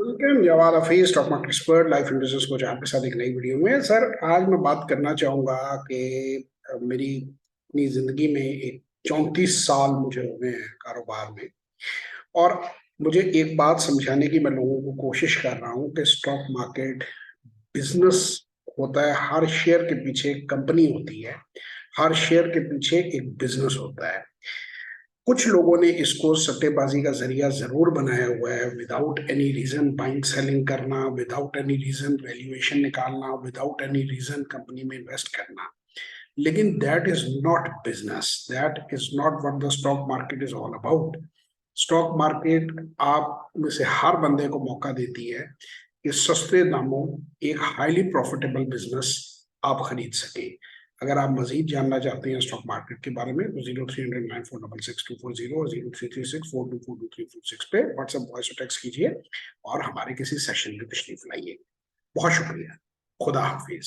Welcome Jawad Hafeez stock market expert life in business coach आपके साथ एक नई वीडियो में। सर आज मैं बात करना चाहूंगा कि मेरी अपनी जिंदगी में एक 34 साल मुझे हो गए हैं कारोबार में। और मुझे एक बात समझाने की मैं लोगों को कोशिश कर रहा हूँ कि स्टॉक मार्केट बिजनेस होता है। हर शेयर के पीछे एक कंपनी होती है, हर शेयर के पीछे एक बिजनेस होता है। कुछ लोगों ने इसको सट्टेबाजी का जरिया जरूर बनाया हुआ है, without any reason buying selling करना, विदाउट एनी रीजन वैल्यूएशन निकालना, विदाउट एनी रीजन कंपनी में इन्वेस्ट करना। लेकिन that is not business, that is not what the stock market is all about. Stock market आप में से हर बंदे को मौका देती है कि सस्ते दामों एक हाईली प्रॉफिटेबल बिजनेस आप खरीद सके। अगर आप मजीद जानना चाहते हैं स्टॉक मार्केट के बारे में तो 0309466240 और 0336424234 पे व्हाट्सएप वॉइस टेक्स्ट कीजिए और हमारे किसी सेशन में तशरीफ लाइए। बहुत शुक्रिया। खुदा हाफिज।